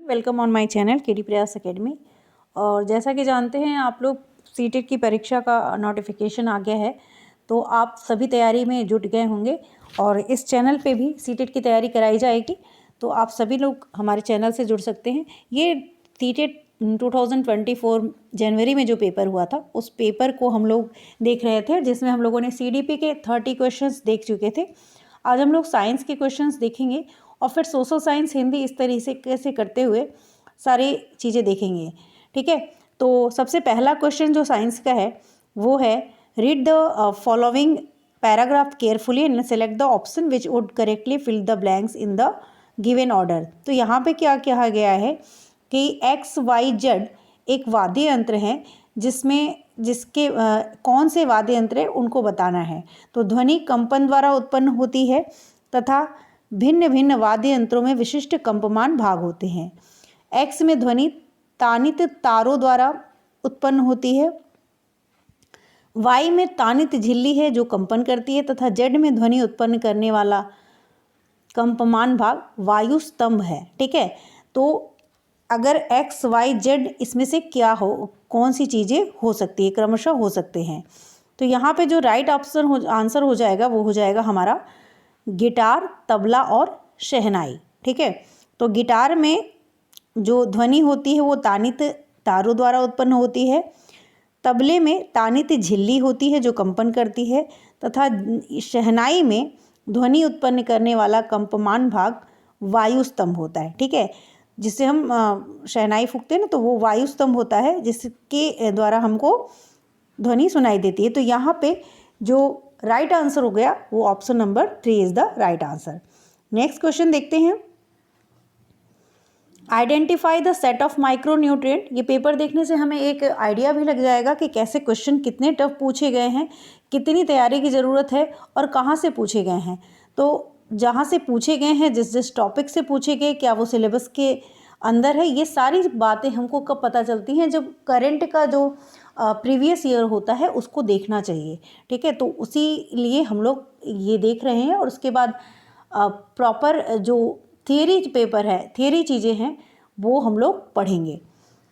Welcome on my channel KD प्रयास academy. और जैसा कि जानते हैं आप लोग, सीटेट की परीक्षा का नोटिफिकेशन आ गया है, तो आप सभी तैयारी में जुट गए होंगे और इस चैनल पे भी सीटेट की तैयारी कराई जाएगी। तो आप सभी लोग हमारे चैनल से जुड़ सकते हैं। ये सीटेट 2024 जनवरी में जो पेपर हुआ था, उस पेपर को हम लोग देख रहे थे, जिसमें हम लोगों ने सीडीपी के 30 क्वेश्चंस देख चुके थे। आज हम लोग साइंस के क्वेश्चंस देखेंगे और फिर सोशल साइंस, हिंदी, इस तरीके से करते हुए सारी चीज़ें देखेंगे। ठीक है, तो सबसे पहला क्वेश्चन जो साइंस का है वो है, read the following paragraph carefully and select the option which would correctly fill the blanks in the given order. तो यहाँ पे क्या कहा गया है कि XYZ एक वाद्य यंत्र है, जिसके कौन से वाद्य यंत्र है उनको बताना है। तो ध्वनि कंपन द्वारा उत्पन्न होती है तथा भिन्न भिन्न वाद्य यंत्रों में विशिष्ट कंपमान भाग होते हैं। एक्स में ध्वनि तानित तारों द्वारा उत्पन्न होती है, वाई में तानित झिल्ली है जो कंपन करती है तथा जेड में ध्वनि उत्पन्न करने वाला कंपमान भाग वायु स्तंभ है। ठीक है, तो अगर एक्स वाई जेड इसमें से क्या हो, कौन सी चीज़ें हो सकती है, क्रमशः हो सकते हैं। तो यहाँ पे जो राइट आंसर हो जाएगा वो हो जाएगा हमारा गिटार, तबला और शहनाई। ठीक है, तो गिटार में जो ध्वनि होती है वो तानित तारों द्वारा उत्पन्न होती है, तबले में तानित झिल्ली होती है जो कंपन करती है तथा शहनाई में ध्वनि उत्पन्न करने वाला कंपमान भाग वायु स्तंभ होता है। ठीक है, जिससे हम शहनाई फूंकते हैं ना, तो वो वायु स्तंभ होता है जिसके द्वारा हमको ध्वनि सुनाई देती है। तो यहाँ पे जो राइट आंसर हो गया वो option number 3 is the right answer. Next question देखते हैं, identify the set of micronutrient. ये पेपर देखने से हमें एक आइडिया भी लग जाएगा कि कैसे क्वेश्चन कितने टफ पूछे गए हैं, कितनी तैयारी की ज़रूरत है और कहाँ से पूछे गए हैं। तो जहाँ से पूछे गए हैं, जिस टॉपिक से पूछे गए, क्या वो सिलेबस के अंदर है, ये सारी बातें हमको कब पता चलती हैं, जब करंट का जो प्रीवियस ईयर होता है उसको देखना चाहिए। ठीक है, तो उसी लिए हम लोग ये देख रहे हैं और उसके बाद प्रॉपर जो थियरी पेपर है, थियरी चीज़ें हैं, वो हम लोग पढ़ेंगे।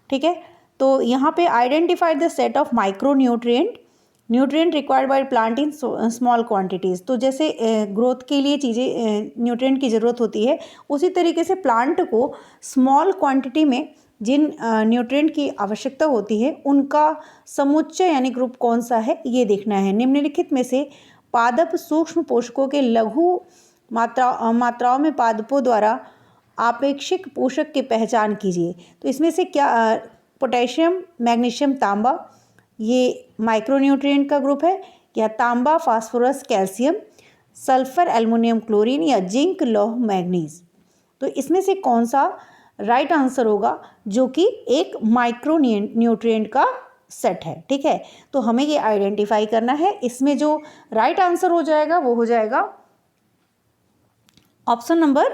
ठीक है, तो यहाँ पे identify the set of micro nutrient required by plant in small quantities. तो जैसे ग्रोथ के लिए चीज़ें न्यूट्रिएंट की ज़रूरत होती है, उसी तरीके से प्लांट को स्मॉल क्वांटिटी में जिन न्यूट्रिएंट की आवश्यकता होती है उनका समुच्चय यानी ग्रुप कौन सा है, ये देखना है। निम्नलिखित में से पादप सूक्ष्म पोषकों के लघु मात्राओं में पादपों द्वारा आपेक्षिक पोषक की पहचान कीजिए। तो इसमें से क्या पोटेशियम, मैग्नीशियम, तांबा, ये माइक्रोन्यूट्रिएंट का ग्रुप है, या तांबा, phosphorus, calcium, sulphur, aluminium, chlorine, या जिंक, लौह, मैग्नीज। तो इसमें से कौन सा राइट आंसर होगा जो कि एक माइक्रो न्यूट्रिएंट का सेट है। ठीक है, तो हमें ये आइडेंटिफाई करना है। इसमें जो राइट आंसर हो जाएगा वो हो जाएगा ऑप्शन नंबर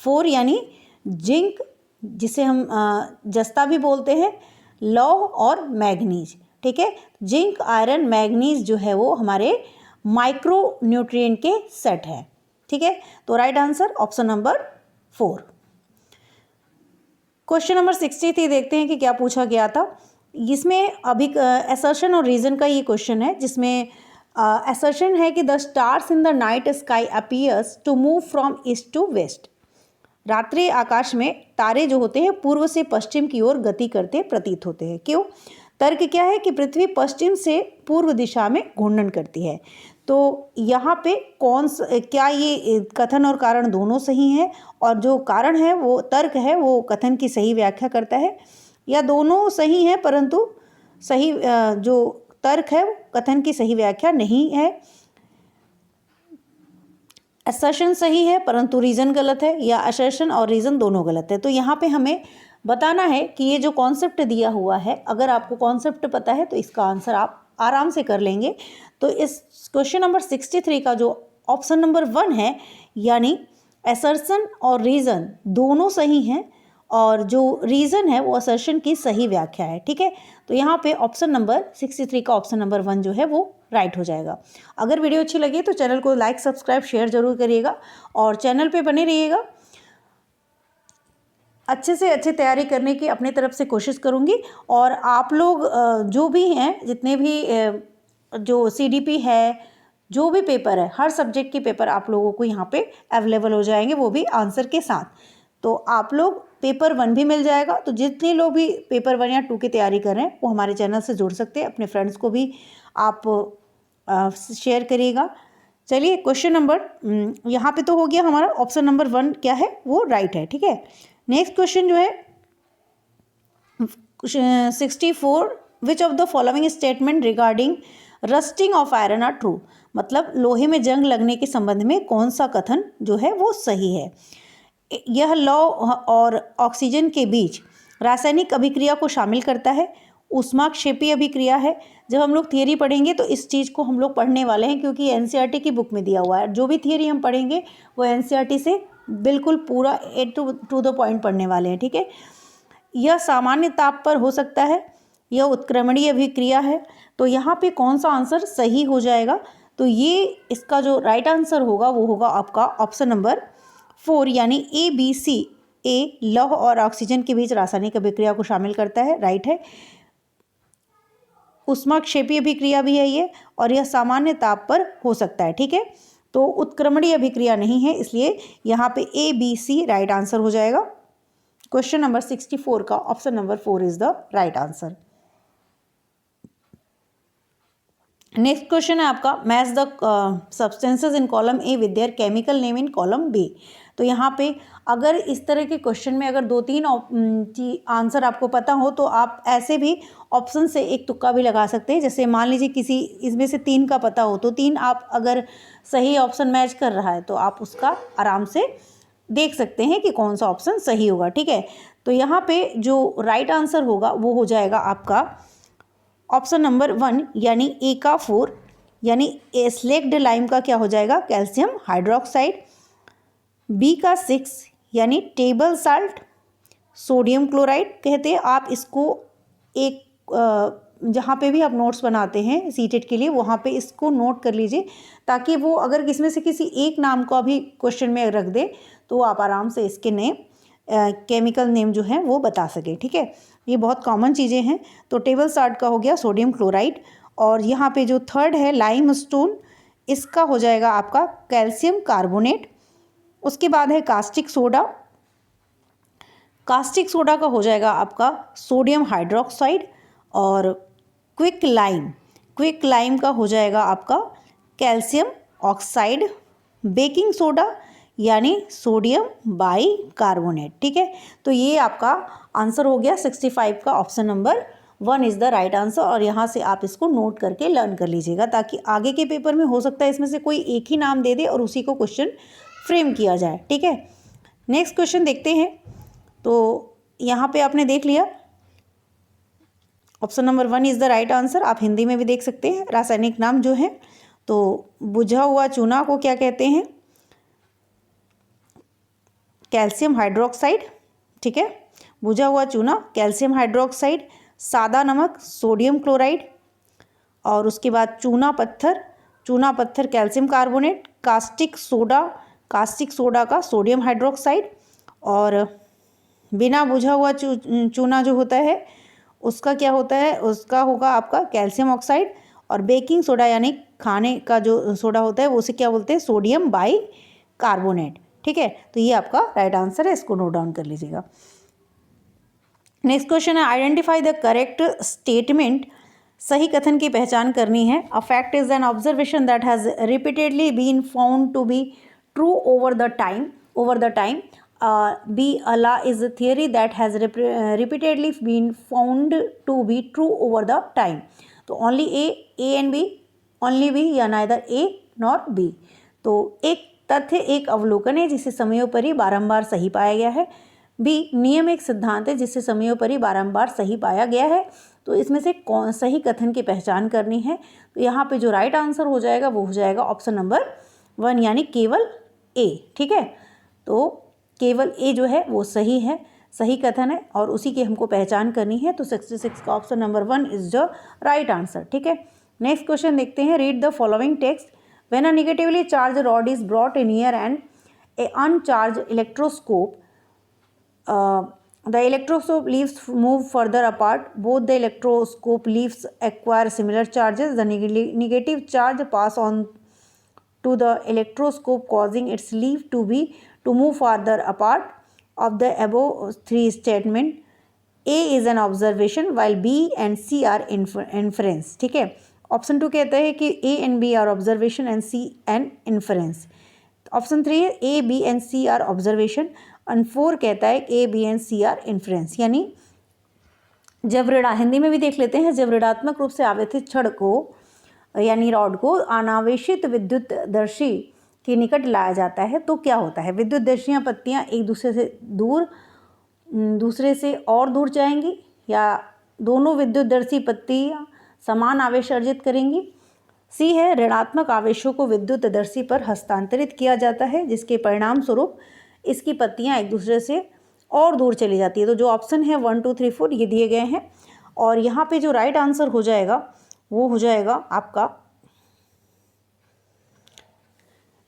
4 यानी जिंक, जिसे हम जस्ता भी बोलते हैं, लौह और मैग्नीज। ठीक है, जिंक, आयरन, मैग्नीज जो है वो हमारे माइक्रो न्यूट्रिएंट के सेट है। ठीक है, तो right answer option number 4। Question number 63 देखते हैं कि क्या पूछा गया था। इसमें अभी असर्शन और रीजन का ये क्वेश्चन है, जिसमें असर्शन है कि the stars in the night sky appears to move from east to west. रात्रि आकाश में तारे जो होते हैं पूर्व से पश्चिम की ओर गति करते प्रतीत होते हैं। क्यों? तर्क क्या है कि पृथ्वी पश्चिम से पूर्व दिशा में घूर्णन करती है। तो यहाँ पे क्या ये कथन और कारण दोनों सही हैं, और जो कारण है वो तर्क है वो कथन की सही व्याख्या करता है, या दोनों सही हैं परंतु सही जो तर्क है कथन की सही व्याख्या नहीं है। असर्शन सही है परंतु रीज़न गलत है, या असर्शन और रीज़न दोनों गलत है। तो यहाँ पे हमें बताना है कि ये जो कॉन्सेप्ट दिया हुआ है, अगर आपको कॉन्सेप्ट पता है तो इसका आंसर आप आराम से कर लेंगे। तो इस क्वेश्चन नंबर 63 का जो ऑप्शन नंबर 1 है, यानी असर्शन और रीज़न दोनों सही हैं, और जो रीज़न है वो असर्शन की सही व्याख्या है। ठीक है, तो यहाँ पे ऑप्शन नंबर 63 का ऑप्शन नंबर 1 जो है वो राइट हो जाएगा। अगर वीडियो अच्छी लगी तो चैनल को लाइक, सब्सक्राइब, शेयर जरूर करिएगा और चैनल पे बने रहिएगा। अच्छे से अच्छे तैयारी करने की अपने तरफ से कोशिश करूँगी। और आप लोग जो भी हैं, जितने भी जो CDP है, जो भी पेपर है, हर सब्जेक्ट के पेपर आप लोगों को यहाँ पे अवेलेबल हो जाएंगे, वो भी आंसर के साथ। तो आप लोग पेपर 1 भी मिल जाएगा। तो जितने लोग भी पेपर 1 या 2 की तैयारी कर रहे हैं वो हमारे चैनल से जुड़ सकते हैं। अपने फ्रेंड्स को भी आप शेयर करिएगा। चलिए क्वेश्चन नंबर यहाँ पे तो हो गया हमारा, ऑप्शन नंबर 1 क्या है वो राइट है, ठीक है। नेक्स्ट क्वेश्चन जो है 64, which of the following statement regarding rusting of iron are true. मतलब लोहे में जंग लगने के संबंध में कौन सा कथन जो है वो सही है। यह लौ और ऑक्सीजन के बीच रासायनिक अभिक्रिया को शामिल करता है। ऊष्माक्षेपी अभिक्रिया है। जब हम लोग थियरी पढ़ेंगे तो इस चीज़ को हम लोग पढ़ने वाले हैं, क्योंकि NCERT की बुक में दिया हुआ है। जो भी थियरी हम पढ़ेंगे वो NCERT से बिल्कुल पूरा टू द पॉइंट पढ़ने वाले हैं, ठीक है। यह सामान्य ताप पर हो सकता है। यह उत्क्रमणीय अभिक्रिया है। तो यहाँ पे कौन सा आंसर सही हो जाएगा? तो ये इसका जो राइट आंसर होगा वो होगा आपका ऑप्शन नंबर 4 यानी ABC। ए लौह और ऑक्सीजन के बीच रासायनिक अभिक्रिया को शामिल करता है, राइट है। ऊष्माक्षेपी अभिक्रिया भी है ये, और यह सामान्य ताप पर हो सकता है, ठीक है। तो उत्क्रमणीय अभिक्रिया नहीं है, इसलिए यहाँ पे ABC राइट आंसर हो जाएगा। क्वेश्चन नंबर 64 का option number 4 is the right answer. Next question है आपका, match the substances in column A with their chemical name in column B. तो यहाँ पे अगर इस तरह के क्वेश्चन में अगर 2-3 आंसर आपको पता हो तो आप ऐसे भी ऑप्शन से एक तुक्का भी लगा सकते हैं। जैसे मान लीजिए किसी इसमें से 3 का पता हो तो 3 आप अगर सही ऑप्शन मैच कर रहा है तो आप उसका आराम से देख सकते हैं कि कौन सा ऑप्शन सही होगा, ठीक है। तो यहाँ पे जो राइट आंसर होगा वो हो जाएगा आपका ऑप्शन नंबर 1 यानी ए का 4 यानी स्लेक्ड लाइम का क्या हो जाएगा, कैल्शियम हाइड्रोक्साइड। बी का 6 यानी टेबल साल्ट सोडियम क्लोराइड कहते हैं। आप इसको एक जहाँ पे भी आप नोट्स बनाते हैं सीटेट के लिए वहाँ पे इसको नोट कर लीजिए, ताकि वो अगर इसमें से किसी एक नाम का भी क्वेश्चन में रख दे तो आप आराम से इसके नेम केमिकल नेम जो है वो बता सके, ठीक है। ये बहुत कॉमन चीज़ें हैं। तो टेबल साल्ट का हो गया सोडियम क्लोराइड, और यहाँ पे जो थर्ड है लाइम स्टोन, इसका हो जाएगा आपका कैल्शियम कार्बोनेट। उसके बाद है कास्टिक सोडा, कास्टिक सोडा का हो जाएगा आपका सोडियम हाइड्रोक्साइड। और क्विक लाइम का हो जाएगा आपका कैल्शियम ऑक्साइड। बेकिंग सोडा यानी सोडियम बाई कार्बोनेट, ठीक है। तो ये आपका आंसर हो गया 65 का option number 1 is the right answer. और यहाँ से आप इसको नोट करके लर्न कर लीजिएगा, ताकि आगे के पेपर में हो सकता है इसमें से कोई एक ही नाम दे दे और उसी को क्वेश्चन फ्रेम किया जाए, ठीक है। नेक्स्ट क्वेश्चन देखते हैं। तो यहाँ पे आपने देख लिया option number 1 is the right answer. आप हिंदी में भी देख सकते हैं। रासायनिक नाम जो है, तो बुझा हुआ चूना को क्या कहते हैं, कैल्शियम हाइड्रोक्साइड, ठीक है। बुझा हुआ चूना कैल्शियम हाइड्रोक्साइड, सादा नमक सोडियम क्लोराइड, और उसके बाद चूना पत्थर कैल्शियम कार्बोनेट, कास्टिक सोडा का सोडियम हाइड्रोक्साइड, और बिना बुझा हुआ चूना जो होता है उसका क्या होता है, उसका होगा आपका कैल्शियम ऑक्साइड। और बेकिंग सोडा यानी खाने का जो सोडा होता है वो उसे क्या बोलते हैं, सोडियम बाई कार्बोनेट, ठीक है। तो ये आपका राइट आंसर है, इसको नोट डाउन कर लीजिएगा। नेक्स्ट क्वेश्चन है, आइडेंटिफाई द करेक्ट स्टेटमेंट। सही कथन की पहचान करनी है। A fact is an observation that has repeatedly been found to be true over the time. B, a law is a theory that has repeatedly been found to be true over the time. तो only A and B, only B या neither A nor B। तो एक तथ्य एक अवलोकन है जिसे समयोपरि बारंबार सही पाया गया है। B, नियम एक सिद्धांत है जिससे समयोपरि बारंबार सही पाया गया है। तो इसमें से कौन सही कथन की पहचान करनी है। तो यहाँ पे जो राइट आंसर हो जाएगा वो हो जाएगा ऑप्शन नंबर 1 यानी केवल A, ठीक है। तो केवल ए जो है वो सही है, सही कथन है, और उसी की हमको पहचान करनी है। तो 66 का option number 1 is the right answer, ठीक है। नेक्स्ट क्वेश्चन देखते हैं। Read the following text. When a negatively charge rod is brought near and A अनचार्ज electroscope The electroscope leaves move further apart. Both the electroscope leaves acquire similar charges. The negative charge pass on to the electroscope, causing its leaf to move farther apart. Of the above three statement, A is an observation while B and C are inference. ठीक है, option 2 कहता है कि A and B are observation and C and inference. Option 3 है A, B and C are observation and 4 कहता है A, B and C are inference. यानी जब हिंदी में भी देख लेते हैं, जब ऋणात्मक रूप से आवेशित छड़ को यानी रॉड को अनावेशित विद्युत दर्शी के निकट लाया जाता है तो क्या होता है? विद्युत दर्शियाँ पत्तियाँ एक दूसरे से और दूर जाएंगी या दोनों विद्युत दर्शी पत्तियाँ समान आवेश अर्जित करेंगी? सी है, ऋणात्मक आवेशों को विद्युत दर्शी पर हस्तांतरित किया जाता है जिसके परिणाम स्वरूप इसकी पत्तियाँ एक दूसरे से और दूर चली जाती है। तो जो ऑप्शन है 1, 2, 3, 4 ये दिए गए हैं और यहाँ पे जो राइट आंसर हो जाएगा वो हो जाएगा आपका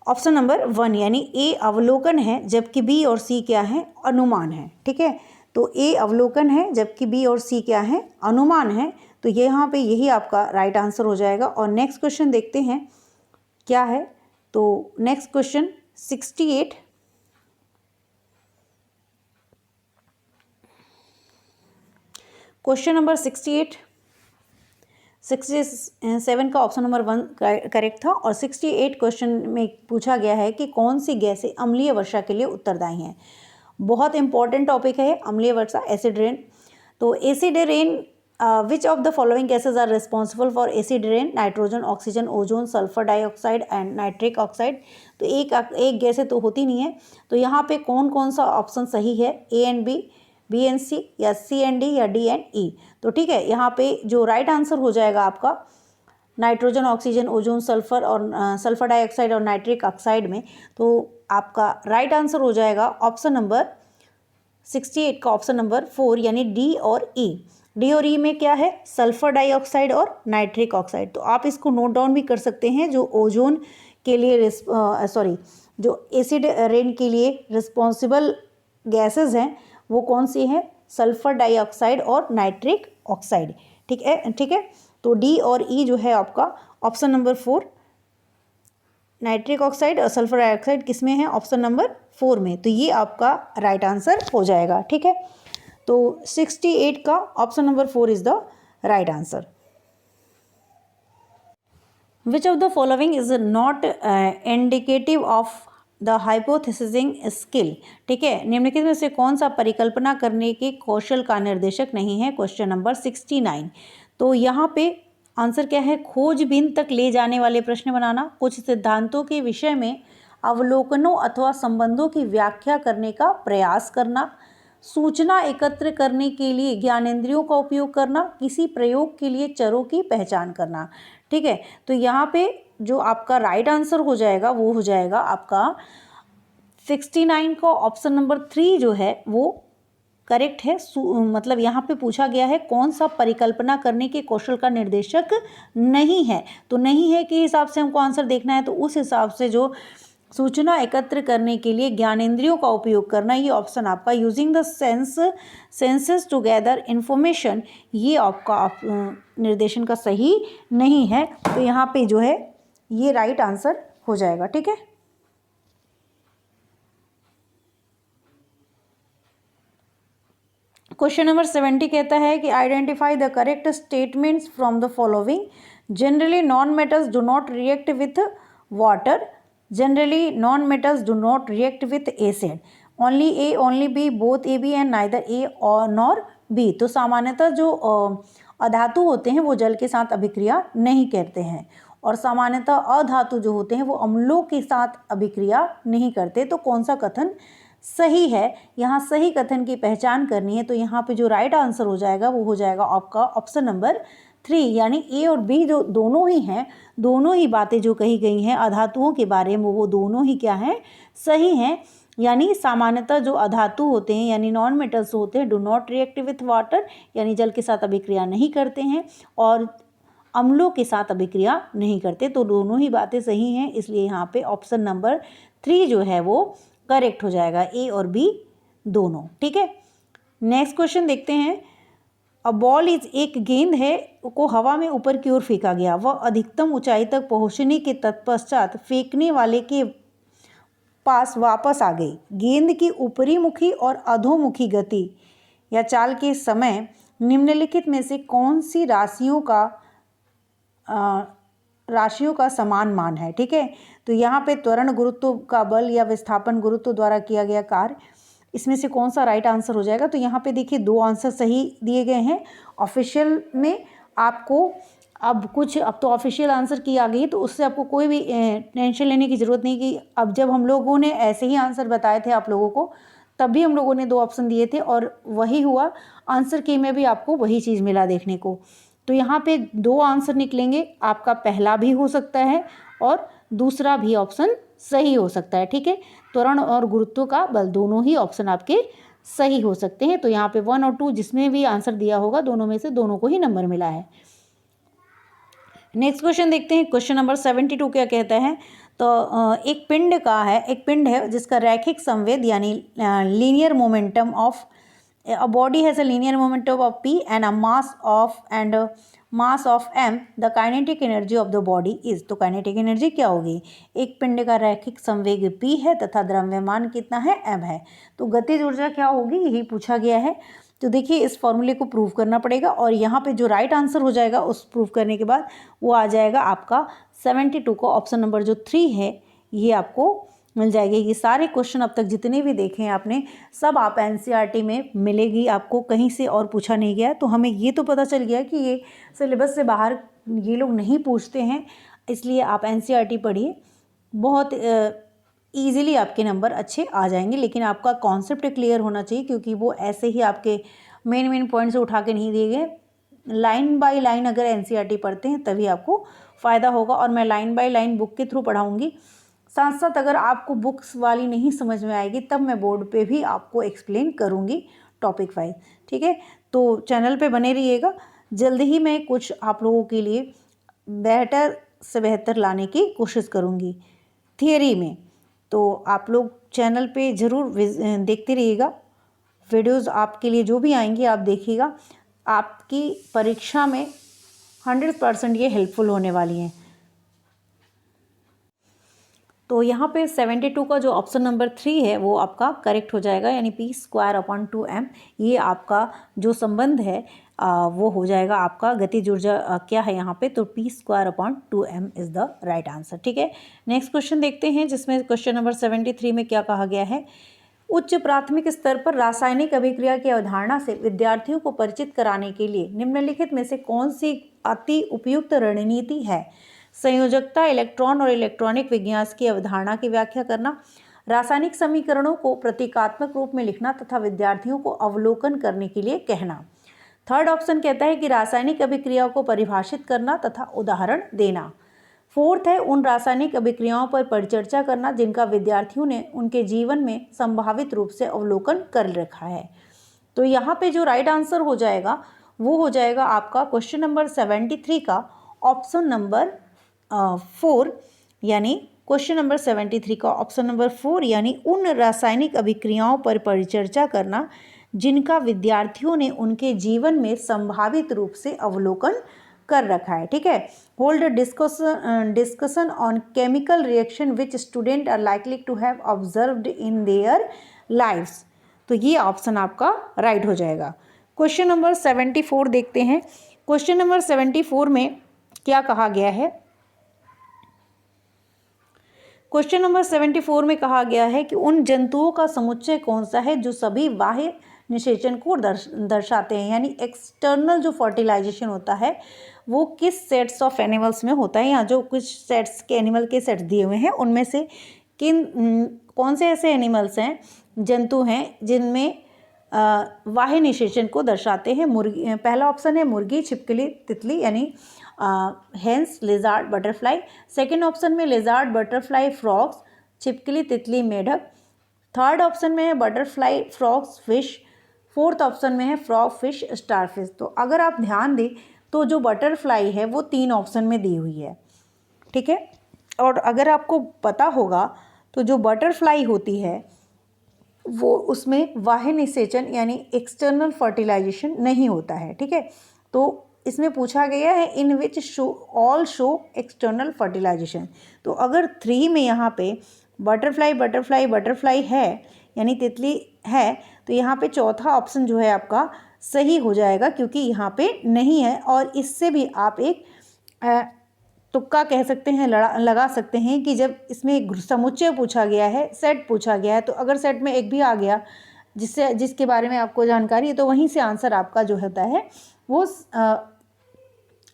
ऑप्शन नंबर 1 यानी ए अवलोकन है जबकि बी और सी क्या है? अनुमान है। ठीक है, तो ए अवलोकन है जबकि बी और सी क्या है? अनुमान है। तो ये यहाँ पे यही आपका राइट आंसर हो जाएगा। और नेक्स्ट क्वेश्चन देखते हैं क्या है। तो नेक्स्ट क्वेश्चन 68 क्वेश्चन नंबर 67 का ऑप्शन नंबर 1 करेक्ट था और 68 क्वेश्चन में पूछा गया है कि कौन सी गैसें अम्लीय वर्षा के लिए उत्तरदायी हैं। बहुत इंपॉर्टेंट टॉपिक है अम्लीय वर्षा, एसिड रेन। तो acid rain, which of the following gases are responsible for acid rain? Nitrogen, oxygen, ozone, sulphur dioxide and nitric oxide. तो एक गैसें तो होती नहीं है, तो यहाँ पे कौन कौन सा ऑप्शन सही है? A and B, B and C या सी एंड डी या डी एंड ई? तो ठीक है, यहाँ पे जो राइट आंसर हो जाएगा आपका नाइट्रोजन, ऑक्सीजन, ओजोन, सल्फर और सल्फर डाइऑक्साइड और नाइट्रिक ऑक्साइड में, तो आपका राइट आंसर हो जाएगा ऑप्शन नंबर 68 का ऑप्शन नंबर 4 यानी डी और ई। डी और ई में क्या है? सल्फर डाइऑक्साइड और नाइट्रिक ऑक्साइड। तो आप इसको नोट डाउन भी कर सकते हैं। जो ओजोन के लिए जो एसिड रेन के लिए रिस्पॉन्सिबल गैसेज हैं वो कौन सी हैं? सल्फर डाइऑक्साइड और नाइट्रिक ऑक्साइड। ठीक है, तो डी और ई जो है आपका ऑप्शन नंबर 4 नाइट्रिक ऑक्साइड और सल्फर डाइऑक्साइड किस में है? ऑप्शन नंबर 4 में। तो ये आपका राइट आंसर हो जाएगा। ठीक है, तो 68 का option number 4 is the right answer. Which of the following is not indicative of the hypothesising skill? ठीक है, निम्नलिखित में से कौन सा परिकल्पना करने के कौशल का निर्देशक नहीं है? Question number 69। तो यहाँ पे आंसर क्या है? खोजबीन तक ले जाने वाले प्रश्न बनाना, कुछ सिद्धांतों के विषय में अवलोकनों अथवा संबंधों की व्याख्या करने का प्रयास करना, सूचना एकत्र करने के लिए ज्ञानेंद्रियों का उपयोग करना, किसी प्रयोग के लिए चरों की पहचान करना। ठीक है, तो यहाँ पे जो आपका राइट आंसर हो जाएगा वो हो जाएगा आपका 69 का ऑप्शन नंबर 3 जो है वो करेक्ट है। मतलब यहाँ पे पूछा गया है कौन सा परिकल्पना करने के कौशल का निर्देशक नहीं है, तो नहीं है के हिसाब से हमको आंसर देखना है। तो उस हिसाब से जो सूचना एकत्र करने के लिए ज्ञानेंद्रियों का उपयोग करना, ये ऑप्शन आपका using the senses to gather information, ये आपका निर्देशन का सही नहीं है। तो यहाँ पे जो है ये राइट आंसर हो जाएगा। ठीक है, क्वेश्चन नंबर 70 कहता है कि identify the correct statements from the following. Generally non metals do not react with water, generally non metals do not react with acid, only A, only B, both A B and neither A और nor B. तो सामान्यतः जो अधातु होते हैं वो जल के साथ अभिक्रिया नहीं करते हैं और सामान्यतः अधातु जो होते हैं वो अम्लों के साथ अभिक्रिया नहीं करते। तो कौन सा कथन सही है? यहाँ सही कथन की पहचान करनी है। तो यहाँ पे जो राइट आंसर हो जाएगा वो हो जाएगा आपका ऑप्शन नंबर 3 यानी ए और बी जो दोनों ही हैं, दोनों ही बातें जो कही गई हैं अधातुओं के बारे में वो दोनों ही क्या हैं? सही हैं। यानी सामान्यतः जो अधातु होते हैं यानी नॉन मेटल्स होते हैं do not react with water यानी जल के साथ अभिक्रिया नहीं करते हैं और अम्लों के साथ अभिक्रिया नहीं करते। तो दोनों ही बातें सही हैं, इसलिए यहाँ पे ऑप्शन नंबर 3 जो है वो करेक्ट हो जाएगा। ए और बी दोनों। ठीक है, नेक्स्ट क्वेश्चन देखते हैं। अ बॉल इज, एक गेंद है को हवा में ऊपर की ओर फेंका गया, वह अधिकतम ऊंचाई तक पहुंचने के तत्पश्चात फेंकने वाले के पास वापस आ गई। गेंद की ऊपरी मुखी और अधोमुखी गति या चाल के समय निम्नलिखित में से कौन सी राशियों का समान मान है। ठीक है, तो यहाँ पे त्वरण गुरुत्व का बल या विस्थापन गुरुत्व द्वारा किया गया कार्य, इसमें से कौन सा राइट आंसर हो जाएगा। तो यहाँ पे देखिए 2 आंसर सही दिए गए हैं। ऑफिशियल में आपको अब तो ऑफिशियल आंसर की आ गई, तो उससे आपको कोई भी टेंशन लेने की ज़रूरत नहीं कि अब जब हम लोगों ने ऐसे ही आंसर बताए थे आप लोगों को, तब भी हम लोगों ने 2 ऑप्शन दिए थे और वही हुआ। आंसर की में भी आपको वही चीज़ मिला देखने को। तो यहाँ पे 2 आंसर निकलेंगे, आपका पहला भी हो सकता है और दूसरा भी ऑप्शन सही हो सकता है। ठीक है, त्वरण और गुरुत्व का बल दोनों ही ऑप्शन आपके सही हो सकते हैं। तो यहाँ पे 1 और 2 जिसमें भी आंसर दिया होगा दोनों में से दोनों को ही नंबर मिला है। नेक्स्ट क्वेश्चन देखते हैं। क्वेश्चन नंबर 72 क्या कहता है। तो एक पिंड है जिसका रैखिक संवेद यानी linear momentum of a body has a linear momentum of p and a mass of m. The kinetic energy of the body is, तो काइनेटिक एनर्जी क्या होगी। एक पिंड का रैखिक संवेग p है तथा द्रव्यमान कितना है, m है। तो गतिज ऊर्जा क्या होगी, यही पूछा गया है। तो देखिए इस फॉर्मूले को प्रूव करना पड़ेगा और यहाँ पे जो राइट आंसर हो जाएगा उस प्रूव करने के बाद वो आ जाएगा आपका 72 का ऑप्शन नंबर जो 3 है, ये आपको मिल जाएगी। ये सारे क्वेश्चन अब तक जितने भी देखे हैं आपने, सब आप एनसीईआरटी में मिलेगी आपको, कहीं से और पूछा नहीं गया। तो हमें ये तो पता चल गया कि ये सिलेबस से बाहर ये लोग नहीं पूछते हैं, इसलिए आप एनसीईआरटी पढ़िए, बहुत ईजिली आपके नंबर अच्छे आ जाएंगे। लेकिन आपका कॉन्सेप्ट क्लियर होना चाहिए, क्योंकि वो ऐसे ही आपके मेन पॉइंट्स उठा के नहीं दिए गए। लाइन बाय लाइन अगर एनसीईआरटी पढ़ते हैं तभी आपको फ़ायदा होगा, और मैं लाइन बाय लाइन बुक के थ्रू पढ़ाऊँगी। साथ साथ अगर आपको बुक्स वाली नहीं समझ में आएगी तब मैं बोर्ड पे भी आपको एक्सप्लेन करूँगी टॉपिक वाइज। ठीक है, तो चैनल पे बने रहिएगा, जल्द ही मैं कुछ आप लोगों के लिए बेहतर से बेहतर लाने की कोशिश करूँगी थियरी में। तो आप लोग चैनल पे ज़रूर देखते रहिएगा, वीडियोज़ आपके लिए जो भी आएंगी आप देखिएगा, आपकी परीक्षा में 100% ये हेल्पफुल होने वाली हैं। तो यहाँ पे 72 का जो ऑप्शन नंबर 3 है वो आपका करेक्ट हो जाएगा, यानी p²/2m। ये आपका जो संबंध है वो हो जाएगा आपका गतिज ऊर्जा क्या है यहाँ पे, तो p²/2m is the right answer. ठीक है, नेक्स्ट क्वेश्चन देखते हैं, जिसमें क्वेश्चन नंबर 73 में क्या कहा गया है। उच्च प्राथमिक स्तर पर रासायनिक अभिक्रिया की अवधारणा से विद्यार्थियों को परिचित कराने के लिए निम्नलिखित में से कौन सी अति उपयुक्त रणनीति है। संयोजकता, इलेक्ट्रॉन और इलेक्ट्रॉनिक विन्यास की अवधारणा की व्याख्या करना, रासायनिक समीकरणों को प्रतीकात्मक रूप में लिखना तथा विद्यार्थियों को अवलोकन करने के लिए कहना। थर्ड ऑप्शन कहता है कि रासायनिक अभिक्रियाओं को परिभाषित करना तथा उदाहरण देना। फोर्थ है उन रासायनिक अभिक्रियाओं पर परिचर्चा करना जिनका विद्यार्थियों ने उनके जीवन में संभावित रूप से अवलोकन कर रखा है। तो यहाँ पे जो राइट आंसर हो जाएगा वो हो जाएगा आपका क्वेश्चन नंबर 73 का ऑप्शन नंबर 4, यानी क्वेश्चन नंबर 73 का ऑप्शन नंबर 4, यानी उन रासायनिक अभिक्रियाओं पर परिचर्चा करना जिनका विद्यार्थियों ने उनके जीवन में संभावित रूप से अवलोकन कर रखा है। ठीक है, hold discussion on chemical reaction which student are likely to have observed in their lives. तो ये ऑप्शन आपका राइट हो जाएगा। क्वेश्चन नंबर 74 देखते हैं। क्वेश्चन नंबर 74 में क्या कहा गया है। क्वेश्चन नंबर 74 में कहा गया है कि उन जंतुओं का समुच्चय कौन सा है जो सभी बाह्य निषेचन को दर्शाते हैं, यानी एक्सटर्नल जो फर्टिलाइजेशन होता है वो किस सेट्स ऑफ एनिमल्स में होता है। यहाँ जो कुछ सेट्स के एनिमल के सेट्स दिए हुए हैं उनमें से कौन से ऐसे एनिमल्स हैं, जंतु हैं जिनमें बाह्य निषेचन को दर्शाते हैं। मुर्गी, पहला ऑप्शन है मुर्गी, छिपकली, तितली, यानी hence, lizard, butterfly. Second option में लिजार्ड, बटरफ्लाई, फ्रॉग्स, छिपकली, तितली, मेढक। थर्ड ऑप्शन में है butterfly, frogs, fish. Fourth option में है फ्रॉग, फिश, स्टारफिश। तो अगर आप ध्यान दें तो जो बटरफ्लाई है वो 3 ऑप्शन में दी हुई है। ठीक है, और अगर आपको पता होगा तो जो बटरफ्लाई होती है वो उसमें बाह्य निषेचन यानी एक्सटर्नल फर्टिलाइजेशन नहीं होता है। ठीक है, तो इसमें पूछा गया है in which all show external fertilisation. तो अगर 3 में यहाँ पे बटरफ्लाई बटरफ्लाई बटरफ्लाई है यानी तितली है, तो यहाँ पे चौथा ऑप्शन जो है आपका सही हो जाएगा, क्योंकि यहाँ पे नहीं है। और इससे भी आप एक तुक्का कह सकते हैं, लगा सकते हैं कि जब इसमें एक समुच्चय पूछा गया है, सेट पूछा गया है, तो अगर सेट में एक भी आ गया जिसके बारे में आपको जानकारी है, तो वहीं से आंसर आपका जो होता है वो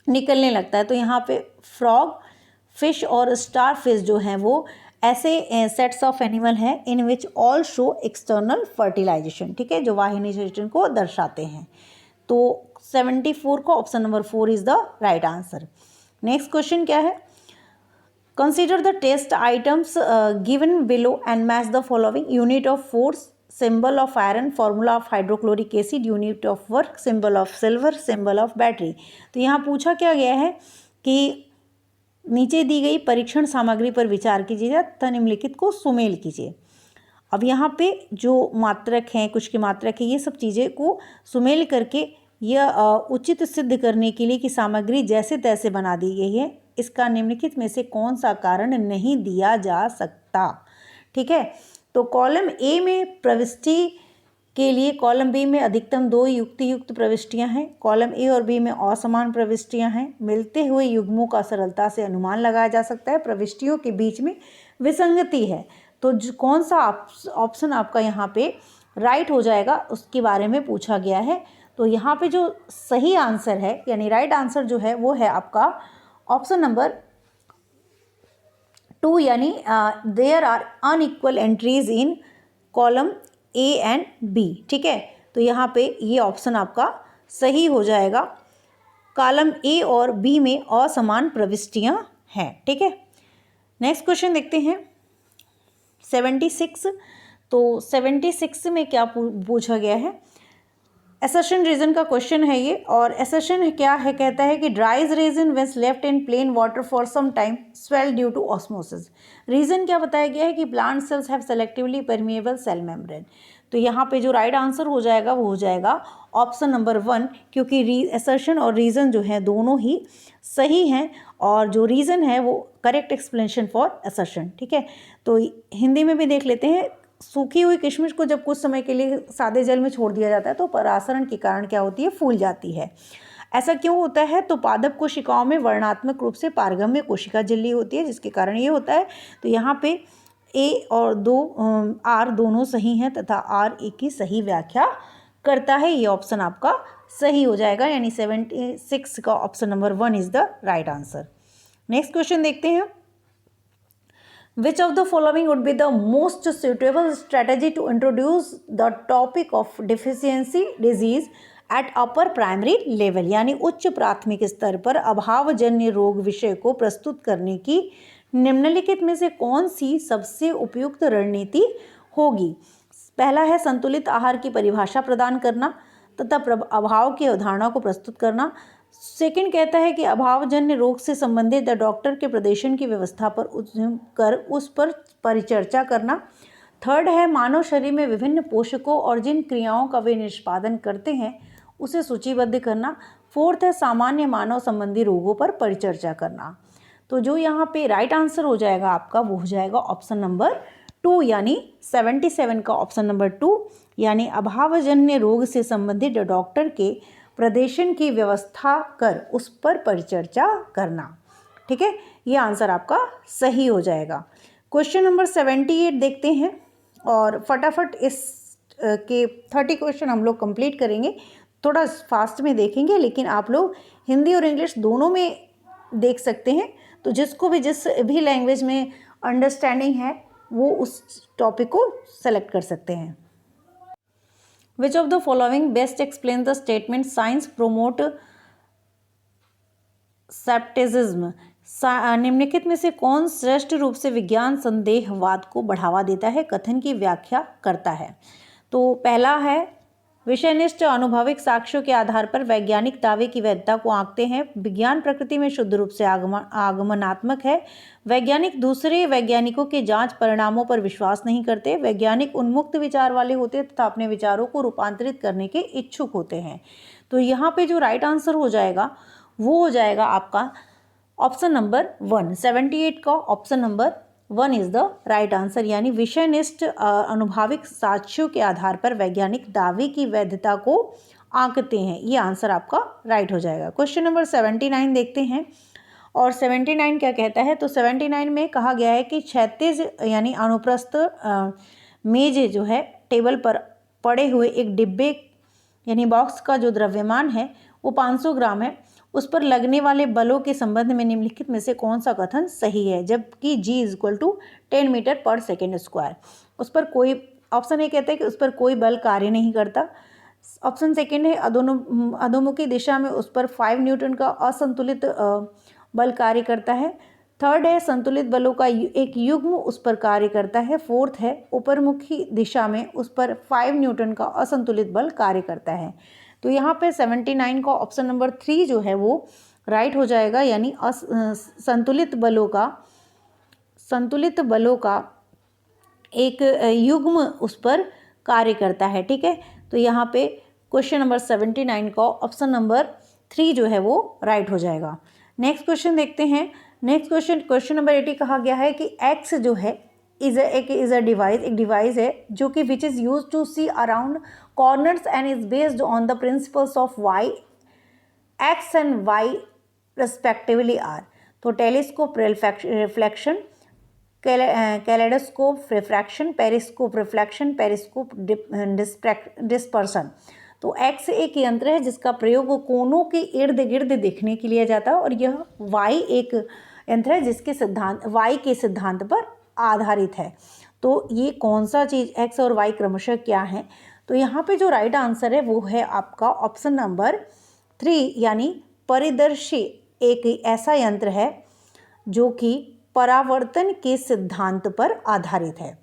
निकलने लगता है। तो यहाँ पे फ्रॉग, फिश और स्टार फिश जो हैं वो ऐसे सेट्स ऑफ एनिमल हैं in which all show external fertilisation. ठीक है, जो बाह्य निषेचन को दर्शाते हैं। तो 74 का option number 4 is the right answer. Next question क्या है? Consider the test items given below and match the following: unit of force, symbol of iron, formula of hydrochloric acid, unit of work, symbol of silver, symbol of battery. तो यहाँ पूछा क्या गया है कि नीचे दी गई परीक्षण सामग्री पर विचार कीजिए तथा निम्नलिखित को सुमेल कीजिए। अब यहाँ पे जो मात्रक हैं, कुछ के मात्रक हैं, ये सब चीज़ें को सुमेल करके यह उचित सिद्ध करने के लिए कि सामग्री जैसे तैसे बना दी गई है, इसका निम्नलिखित में से कौन सा कारण नहीं दिया जा सकता। ठीक है, तो कॉलम ए में प्रविष्टि के लिए कॉलम बी में अधिकतम 2 युक्त प्रविष्टियां हैं, कॉलम ए और बी में असमान प्रविष्टियां हैं, मिलते हुए युग्मों का सरलता से अनुमान लगाया जा सकता है, प्रविष्टियों के बीच में विसंगति है। तो कौन सा ऑप्शन आपका यहाँ पे राइट हो जाएगा उसके बारे में पूछा गया है। तो यहाँ पे जो सही आंसर है यानी राइट आंसर जो है वो है आपका ऑप्शन नंबर 2, यानी there are unequal entries in column A and B. ठीक है, तो यहाँ पे ये ऑप्शन आपका सही हो जाएगा, कॉलम ए और बी में असमान प्रविष्टियाँ हैं। ठीक है, नेक्स्ट क्वेश्चन देखते हैं 76। तो 76 में क्या पूछा गया है? असर्शन रीजन का क्वेश्चन है ये, और असर्शन क्या है? कहता है कि dry raisins when left in plain water for some time swell due to osmosis. Reason क्या बताया गया है कि plant cells have selectively permeable cell membrane. तो यहाँ पे जो राइट आंसर हो जाएगा वो हो जाएगा ऑप्शन नंबर 1, क्योंकि असर्शन और रीजन जो है दोनों ही सही हैं, और जो रीजन है वो करेक्ट एक्सप्लेनेशन फॉर असर्शन। ठीक है, तो हिंदी में भी देख लेते हैं। सूखी हुई किशमिश को जब कुछ समय के लिए सादे जल में छोड़ दिया जाता है तो परासरण के कारण क्या होती है? फूल जाती है। ऐसा क्यों होता है? तो पादप कोशिकाओं में वर्णात्मक रूप से पारगम्य कोशिका झिल्ली होती है, जिसके कारण ये होता है। तो यहाँ पे ए और आर दोनों सही हैं तथा आर ए की सही व्याख्या करता है। ये ऑप्शन आपका सही हो जाएगा, यानी 76 का option number 1 is the right answer. Next question देखते हैं। Which of the following would be the most suitable strategy to introduce the topic of deficiency disease at upper primary level? यानी उच्च प्राथमिक स्तर पर अभावजन्य रोग विषय को प्रस्तुत करने की निम्नलिखित में से कौन सी सबसे उपयुक्त रणनीति होगी? पहला है संतुलित आहार की परिभाषा प्रदान करना तथा अभाव की अवधारणा को प्रस्तुत करना। सेकंड कहता है कि अभावजन्य रोग से संबंधित डॉक्टर के प्रदेशन की व्यवस्था पर उस पर परिचर्चा करना। थर्ड है मानव शरीर में विभिन्न पोषकों और जिन क्रियाओं का वे निष्पादन करते हैं उसे सूचीबद्ध करना। फोर्थ है सामान्य मानव संबंधी रोगों पर परिचर्चा करना। तो जो यहाँ पे राइट आंसर हो जाएगा आपका वो हो जाएगा ऑप्शन नंबर 2, यानी 77 का ऑप्शन नंबर 2, यानी अभावजन्य रोग से संबंधित डॉक्टर के प्रदेशन की व्यवस्था कर उस पर परिचर्चा करना। ठीक है, ये आंसर आपका सही हो जाएगा। क्वेश्चन नंबर 78 देखते हैं, और फटाफट इस के 30 क्वेश्चन हम लोग कंप्लीट करेंगे। थोड़ा फास्ट में देखेंगे, लेकिन आप लोग हिंदी और इंग्लिश दोनों में देख सकते हैं। तो जिसको भी जिस भी लैंग्वेज में अंडरस्टैंडिंग है वो उस टॉपिक को सेलेक्ट कर सकते हैं। Which of the following best explain the statement science promote skepticism? निम्नलिखित में से कौन श्रेष्ठ रूप से विज्ञान संदेहवाद को बढ़ावा देता है? कथन की व्याख्या करता है। तो पहला है विषयनिष्ठ अनुभविक साक्ष्यों के आधार पर वैज्ञानिक दावे की वैधता को आंकते हैं। विज्ञान प्रकृति में शुद्ध रूप से आगमनात्मक है। वैज्ञानिक दूसरे वैज्ञानिकों के जांच परिणामों पर विश्वास नहीं करते। वैज्ञानिक उन्मुक्त विचार वाले होते हैं तथा अपने विचारों को रूपांतरित करने के इच्छुक होते हैं। तो यहाँ पे जो राइट आंसर हो जाएगा वो हो जाएगा आपका ऑप्शन नंबर 1। 78 का option number 1 is the right answer, यानी विषयनिष्ठ अनुभविक साक्ष्यों के आधार पर वैज्ञानिक दावे की वैधता को आंकते हैं। ये आंसर आपका राइट हो जाएगा। क्वेश्चन नंबर 79 देखते हैं। और 79 क्या कहता है, तो 79 में कहा गया है कि क्षैतिज यानी अनुप्रस्थ मेज जो है टेबल पर पड़े हुए एक डिब्बे यानी बॉक्स का जो द्रव्यमान है वो 500 ग्राम है। उस पर लगने वाले बलों के संबंध में निम्नलिखित में से कौन सा कथन सही है, जबकि G = 10 मीटर पर सेकेंड स्क्वायर। उस पर कोई, ऑप्शन ए कहता है कि उस पर कोई बल कार्य नहीं करता। ऑप्शन सेकेंड है अधोमुखी दिशा में उस पर 5 न्यूटन का असंतुलित बल कार्य करता है। थर्ड है संतुलित बलों का एक युग्म उस पर कार्य करता है। फोर्थ है ऊपरमुखी दिशा में उस पर 5 न्यूटन का असंतुलित बल कार्य करता है। तो यहाँ पे 79 का ऑप्शन नंबर 3 जो है वो राइट हो जाएगा, यानी संतुलित बलों का एक युग्म उस पर कार्य करता है। ठीक है, तो यहाँ पे क्वेश्चन नंबर 79 का ऑप्शन नंबर 3 जो है वो राइट हो जाएगा। नेक्स्ट क्वेश्चन देखते हैं। नेक्स्ट क्वेश्चन नंबर 80 कहा गया है कि एक्स जो है एक डिवाइस है जो कि which is use to see around corners and is based on the principles of Y X and Y respectively are. तो telescope reflection, kaleidoscope refraction, periscope reflection, periscope dispersion. तो एक्स एक यंत्र है जिसका प्रयोग कोनों के इर्द गिर्द देखने के लिए जाता है, और यह वाई एक यंत्र है जिसके सिद्धांत वाई के सिद्धांत पर आधारित है। तो ये कौन सा चीज़ एक्स और वाई क्रमशः क्या है, तो यहाँ पे जो राइट आंसर है वो है आपका ऑप्शन नंबर 3, यानी परिदर्शी एक ऐसा यंत्र है जो कि परावर्तन के सिद्धांत पर आधारित है।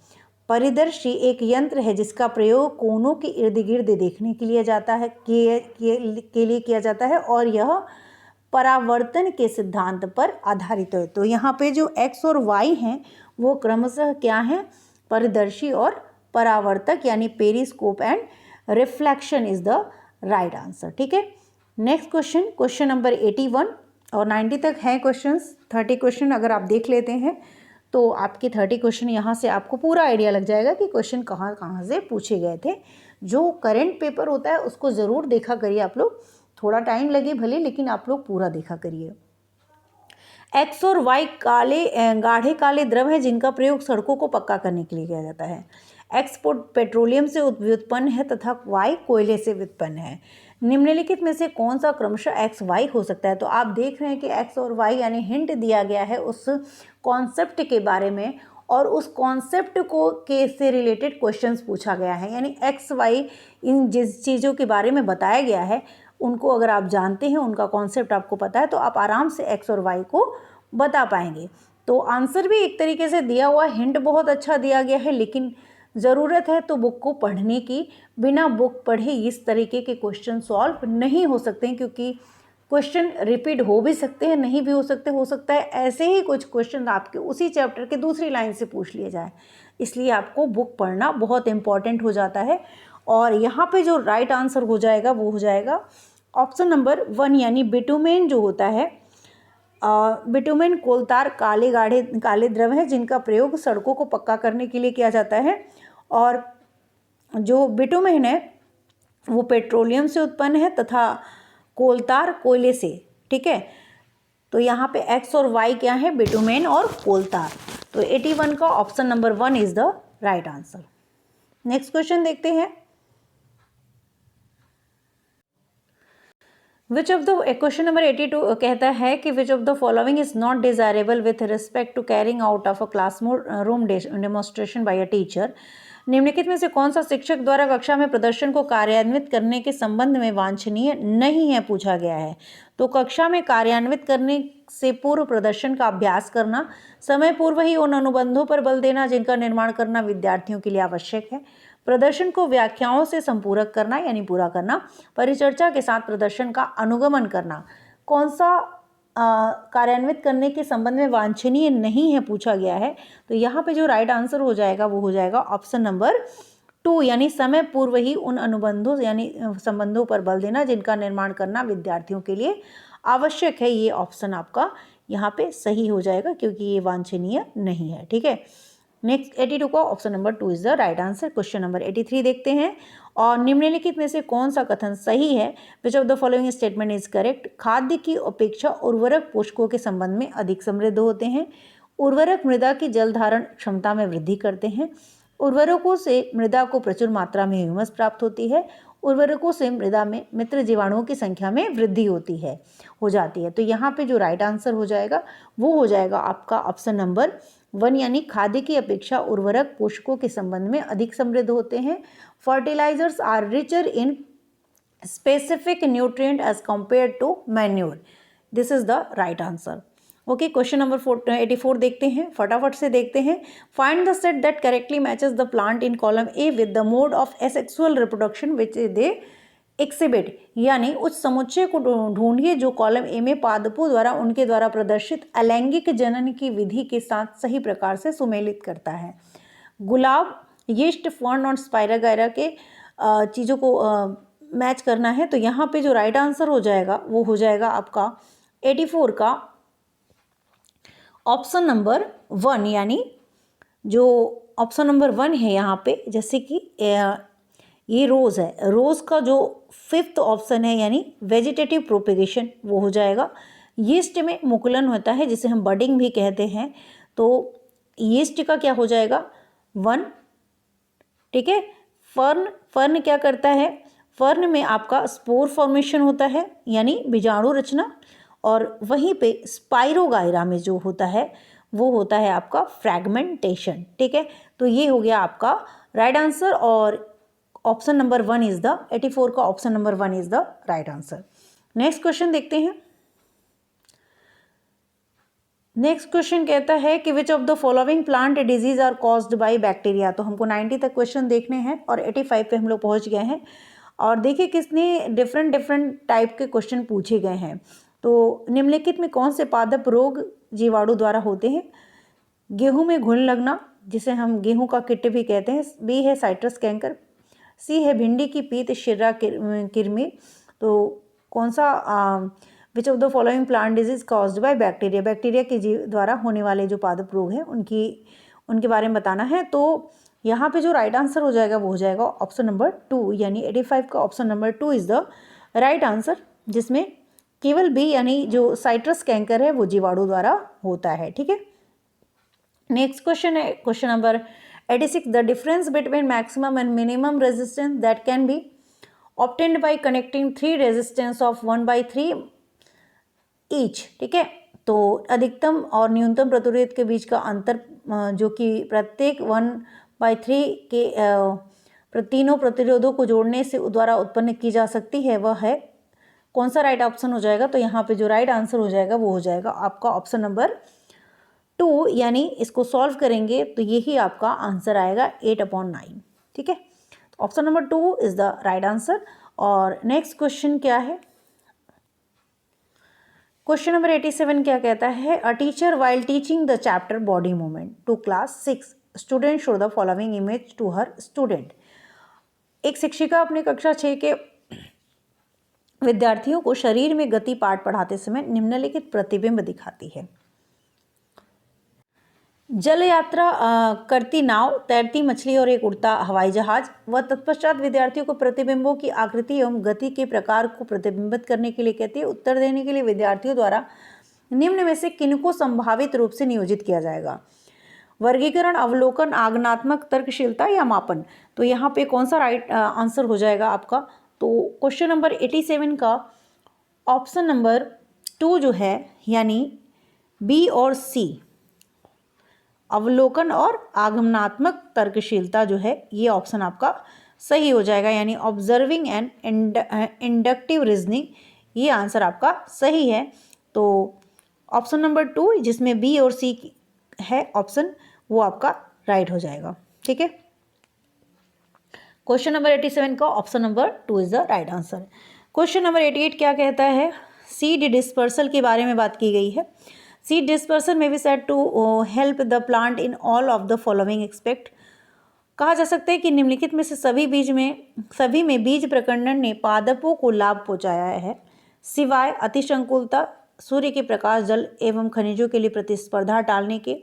परिदर्शी एक यंत्र है जिसका प्रयोग कोनों के इर्द गिर्द देखने के लिए जाता है के लिए किया जाता है, और यह परावर्तन के सिद्धांत पर आधारित है। तो यहाँ पे जो एक्स और वाई हैं वो क्रमशः क्या हैं, परिदर्शी और परावर्तक, यानी periscope and reflection is the right answer. ठीक है, नेक्स्ट क्वेश्चन नंबर 81 और 90 तक है क्वेश्चंस। 30 क्वेश्चन अगर आप देख लेते हैं तो आपके 30 क्वेश्चन यहाँ से आपको पूरा आइडिया लग जाएगा कि क्वेश्चन कहाँ कहाँ से पूछे गए थे। जो करंट पेपर होता है उसको ज़रूर देखा करिए आप लोग, थोड़ा टाइम लगे भले, लेकिन आप लोग पूरा देखा करिए। एक्स और वाई गाढ़े काले द्रव है जिनका प्रयोग सड़कों को पक्का करने के लिए किया जाता है। एक्स पेट्रोलियम से व्युत्पन्न है तथा वाई कोयले से व्युत्पन्न है। निम्नलिखित में से कौन सा क्रमशः एक्स वाई हो सकता है। तो आप देख रहे हैं कि एक्स और वाई यानी हिंट दिया गया है उस कॉन्सेप्ट के बारे में, और उस कॉन्सेप्ट को के से रिलेटेड क्वेश्चंस पूछा गया है। यानी एक्स वाई इन जिस चीज़ों के बारे में बताया गया है उनको अगर आप जानते हैं, उनका कॉन्सेप्ट आपको पता है, तो आप आराम से एक्स और वाई को बता पाएंगे। तो आंसर भी एक तरीके से दिया हुआ, हिंट बहुत अच्छा दिया गया है, लेकिन ज़रूरत है तो बुक को पढ़ने की। बिना बुक पढ़े इस तरीके के क्वेश्चन सॉल्व नहीं हो सकते हैं, क्योंकि क्वेश्चन रिपीट हो भी सकते हैं, नहीं भी हो सकता है ऐसे ही कुछ क्वेश्चन आपके उसी चैप्टर के दूसरी लाइन से पूछ लिए जाए। इसलिए आपको बुक पढ़ना बहुत इम्पॉर्टेंट हो जाता है। और यहाँ पे जो राइट आंसर हो जाएगा वो हो जाएगा ऑप्शन नंबर 1, यानी बिटुमेन जो होता है, बिटुमेन कोलतार काले द्रव है जिनका प्रयोग सड़कों को पक्का करने के लिए किया जाता है। और जो बिटुमेन है वो पेट्रोलियम से उत्पन्न है तथा कोलतार कोयले से। ठीक है, तो यहाँ पे एक्स और वाई क्या है, बिटुमेन और कोलतार। तो 81 का option number 1 is the right answer. Next question देखते हैं। Which of the question number 82 कहता है कि which of the following is not desirable with respect to carrying out of a classroom demonstration by a teacher. निम्नलिखित में से कौन सा शिक्षक द्वारा कक्षा में प्रदर्शन को कार्यान्वित करने के संबंध में वांछनीय नहीं है, पूछा गया है। तो कक्षा में कार्यान्वित करने से पूर्व प्रदर्शन का अभ्यास करना, समय पूर्व ही उन अनुबंधों पर बल देना जिनका निर्माण करना विद्यार्थियों के लिए आवश्यक है, प्रदर्शन को व्याख्याओं से संपूरक करना यानी पूरा करना, परिचर्चा के साथ प्रदर्शन का अनुगमन करना। कौन सा कार्यान्वित करने के संबंध में वांछनीय नहीं है पूछा गया है, तो यहाँ पे जो राइट आंसर हो जाएगा वो हो जाएगा ऑप्शन नंबर 2, यानी समय पूर्व ही उन अनुबंधों यानी संबंधों पर बल देना जिनका निर्माण करना विद्यार्थियों के लिए आवश्यक है। ये ऑप्शन आपका यहाँ पे सही हो जाएगा क्योंकि ये वांछनीय नहीं है। ठीक है, नेक्स्ट 82 का option number 2 is the right answer. Question number 83 देखते हैं, और निम्नलिखित में से कौन सा कथन सही है? विच of the following statement is correct? खाद्य की अपेक्षा उर्वरक पोषकों के संबंध में अधिक समृद्ध होते हैं। उर्वरक मृदा की जल धारण क्षमता में वृद्धि करते हैं। उर्वरकों से मृदा को प्रचुर मात्रा में ह्यूमस प्राप्त होती है। उर्वरकों से मृदा में मित्र जीवाणुओं की संख्या में वृद्धि हो जाती है। तो यहाँ पे जो राइट आंसर हो जाएगा वो हो जाएगा आपका ऑप्शन नंबर 1, यानी खाद्य की अपेक्षा उर्वरक पोषकों के संबंध में अधिक समृद्ध होते हैं। Fertilisers are richer in specific nutrient as compare to manure. This is the right answer. Okay, question number 84 देखते हैं, फटाफट से देखते हैं। Find the set that correctly matches the plant in column A with the mode of asexual reproduction which they exhibit, यानी उस समुच्चय को ढूंढिए जो कॉलम ए में पादपों द्वारा उनके द्वारा प्रदर्शित अलैंगिक जनन की विधि के साथ सही प्रकार से सुमेलित करता है। गुलाब, यीस्ट, फर्न और स्पाइरागायरा के चीज़ों को मैच करना है, तो यहाँ पे जो राइट आंसर हो जाएगा वो हो जाएगा आपका 84 का ऑप्शन नंबर 1, यानी जो ऑप्शन नंबर 1 है यहाँ पे, जैसे कि ये रोज़ है, रोज़ का जो 5th ऑप्शन है यानी वेजिटेटिव प्रोपेगेशन वो हो जाएगा। यीस्ट में मुकुलन होता है जिसे हम बडिंग भी कहते हैं, तो यीस्ट का क्या हो जाएगा 1। ठीक है, फर्न क्या करता है? फर्न में आपका स्पोर फॉर्मेशन होता है यानी बीजाणु रचना, और वहीं पे स्पाइरोगायरा में जो होता है वो होता है आपका फ्रैगमेंटेशन। ठीक है, तो ये हो गया आपका राइट आंसर, और ऑप्शन नंबर 1 इज द 84 का option number 1 is the right answer. Next question देखते हैं। नेक्स्ट क्वेश्चन कहता है कि which of the following plant disease are caused by bacteria. तो हमको 90 तक क्वेश्चन देखने हैं और 85 पे हम लोग पहुंच गए हैं, और देखिए कितने डिफरेंट टाइप के क्वेश्चन पूछे गए हैं। तो निम्नलिखित में कौन से पादप रोग जीवाणु द्वारा होते हैं? गेहूं में घुन लगना, जिसे हम गेहूं का किट भी कहते हैं। बी है साइट्रस कैंकर। सी है भिंडी की पीत शिरा कृमि। तो कौन सा विच of the following plant disease caused by bacteria, bacteria के जीव द्वारा होने वाले जो पादप रोग हैं उनके बारे में बताना है। तो यहाँ पे जो राइट आंसर हो जाएगा वो हो जाएगा ऑप्शन नंबर 2, यानी 85 का option number 2 is the right answer, जिसमें केवल बी यानी जो साइट्रस कैंकर है वो जीवाणु द्वारा होता है। ठीक है, नेक्स्ट क्वेश्चन है question number 86, the difference between maximum and minimum resistance that can be obtained by connecting 3 resistance of 1/3 each. ठीक है, तो अधिकतम और न्यूनतम प्रतिरोध के बीच का अंतर जो कि प्रत्येक 1/3 के तीनों प्रतिरोधों को जोड़ने से द्वारा उत्पन्न की जा सकती है, वह है कौन सा राइट ऑप्शन हो जाएगा? तो यहाँ पे जो राइट आंसर हो जाएगा वो हो जाएगा आपका ऑप्शन नंबर 2, यानी इसको सॉल्व करेंगे तो यही आपका आंसर आएगा 8/9। ठीक है, option number 2 is the right answer. और नेक्स्ट क्वेश्चन क्या है? क्वेश्चन नंबर 87 क्या कहता है? A teacher while teaching the chapter body movement to class 6 student show the following image to her student. एक शिक्षिका अपने कक्षा 6 के विद्यार्थियों को शरीर में गति पाठ पढ़ाते समय निम्नलिखित प्रतिबिंब दिखाती है। जल यात्रा करती नाव, तैरती मछली और एक उड़ता हवाई जहाज। वह तत्पश्चात विद्यार्थियों को प्रतिबिंबों की आकृति एवं गति के प्रकार को प्रतिबिंबित करने के लिए कहती है। उत्तर देने के लिए विद्यार्थियों द्वारा निम्न में से किनको संभावित रूप से नियोजित किया जाएगा? वर्गीकरण, अवलोकन, आगमनात्मक, तर्कशीलता या मापन। तो यहाँ पे कौन सा राइट आंसर हो जाएगा आपका? तो क्वेश्चन नंबर 87 का ऑप्शन नंबर 2 जो है यानी बी और सी, अवलोकन और आगमनात्मक तर्कशीलता जो है ये ऑप्शन आपका सही हो जाएगा, यानी ऑब्जर्विंग एंड इंडक्टिव रीजनिंग, ये आंसर आपका सही है। तो ऑप्शन नंबर 2 जिसमें बी और सी है ऑप्शन, वो आपका राइट हो जाएगा। ठीक है, क्वेश्चन नंबर 87 का option number 2 is the right answer. Question number 88 क्या कहता है? सीड डिस्पर्सल के बारे में बात की गई है। सीड डिस्पर्सल में be said to help the plant in all of the following expect. कहा जा सकता है कि निम्नलिखित में से सभी में बीज प्रकंडन ने पादपों को लाभ पहुंचाया है, सिवाय अतिशंकुलता, सूर्य के प्रकाश, जल एवं खनिजों के लिए प्रतिस्पर्धा टालने के,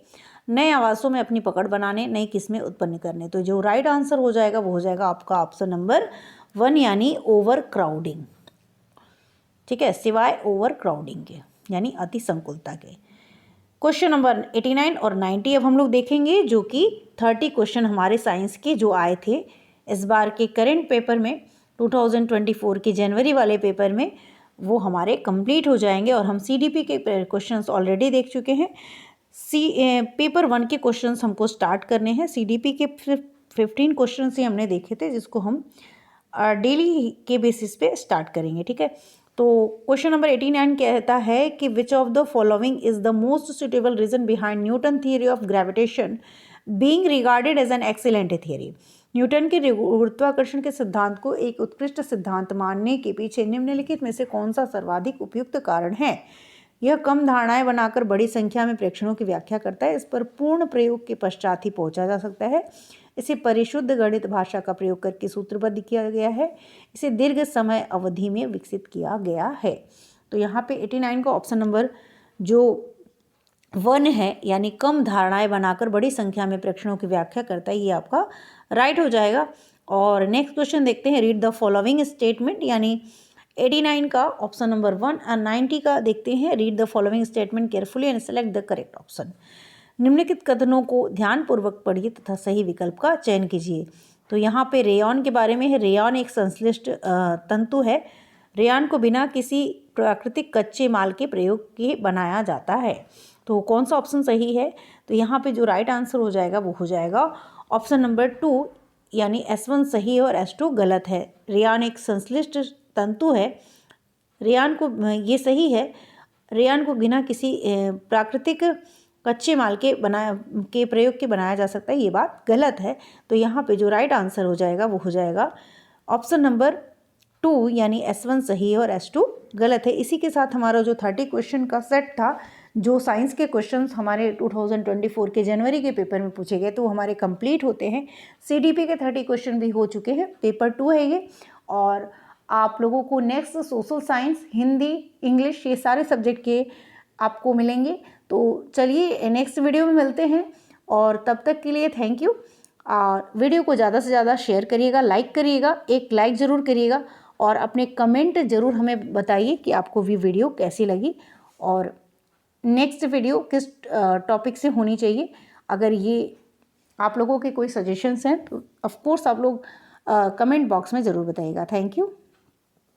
नए आवासों में अपनी पकड़ बनाने, नई किस्में उत्पन्न करने। तो जो राइट आंसर हो जाएगा वो हो जाएगा आपका ऑप्शन नंबर 1 यानी ओवर क्राउडिंग। ठीक है, सिवाय ओवर क्राउडिंग के यानी अति संकुलता के। क्वेश्चन नंबर 89 और 90 अब हम लोग देखेंगे, जो कि 30 क्वेश्चन हमारे साइंस के जो आए थे इस बार के करेंट पेपर में 2024 के जनवरी वाले पेपर में, वो हमारे कंप्लीट हो जाएंगे। और हम सीडीपी के क्वेश्चंस ऑलरेडी देख चुके हैं। पेपर 1 के क्वेश्चंस हमको स्टार्ट करने हैं। सीडीपी के 15 क्वेश्चंस ही हमने देखे थे, जिसको हम डेली के बेसिस पे स्टार्ट करेंगे। ठीक है, तो क्वेश्चन नंबर 89 कहता है कि which of the following is the most suitable reason behind Newton theory of gravitation being regarded as an excellent theory. Newton के गुरुत्वाकर्षण के सिद्धांत को एक उत्कृष्ट सिद्धांत मानने के पीछे निम्नलिखित में से कौन सा सर्वाधिक उपयुक्त कारण है? यह कम धारणाएं बनाकर बड़ी संख्या में प्रेक्षणों की व्याख्या करता है। इस पर पूर्ण प्रयोग के पश्चात ही पहुंचा जा सकता है। इसे परिशुद्ध गणित भाषा का प्रयोग करके सूत्रबद्ध किया गया है। इसे दीर्घ समय अवधि में विकसित किया गया है। तो यहाँ पे 89 का ऑप्शन नंबर जो 1 है, यानी कम धारणाएं बनाकर बड़ी संख्या में प्रेक्षणों की व्याख्या करता है, ये आपका राइट हो जाएगा। और नेक्स्ट क्वेश्चन देखते हैं, रीड द फॉलोइंग स्टेटमेंट, यानी 89 का ऑप्शन नंबर 1 और 90 का देखते हैं, read the following statement carefully and select the correct option. निम्नलिखित कथनों को ध्यानपूर्वक पढ़िए तथा सही विकल्प का चयन कीजिए। तो यहाँ पे रेयॉन के बारे में है। रेयॉन एक संश्लिष्ट तंतु है। रेयॉन को बिना किसी प्राकृतिक कच्चे माल के प्रयोग के बनाया जाता है। तो कौन सा ऑप्शन सही है? तो यहाँ पे जो राइट आंसर हो जाएगा वो हो जाएगा ऑप्शन नंबर 2, यानी S1 सही है और S2 गलत है। रेयॉन एक संश्लिष्ट तंतु है। रेयॉन को ये सही है, रेयॉन को बिना किसी प्राकृतिक कच्चे माल के प्रयोग के बनाया जा सकता है, ये बात गलत है। तो यहाँ पे जो राइट आंसर हो जाएगा वो हो जाएगा ऑप्शन नंबर 2, यानी S1 सही है और S2 गलत है। इसी के साथ हमारा जो 30 क्वेश्चन का सेट था, जो साइंस के क्वेश्चंस हमारे 2024 के जनवरी के पेपर में पूछे गए, तो हमारे कंप्लीट होते हैं। सीडीपी के 30 क्वेश्चन भी हो चुके हैं। पेपर 2 है ये। और आप लोगों को next social science, Hindi, English, ये सारे सब्जेक्ट के आपको मिलेंगे। तो चलिए नेक्स्ट वीडियो में मिलते हैं, और तब तक के लिए थैंक यू। वीडियो को ज़्यादा से ज़्यादा शेयर करिएगा, लाइक करिएगा, एक लाइक ज़रूर करिएगा, और अपने कमेंट ज़रूर हमें बताइए कि आपको भी वीडियो कैसी लगी, और नेक्स्ट वीडियो किस टॉपिक से होनी चाहिए। अगर ये आप लोगों के कोई सजेशंस हैं तो ऑफ कोर्स आप लोग कमेंट बॉक्स में ज़रूर बताइएगा। Thank you.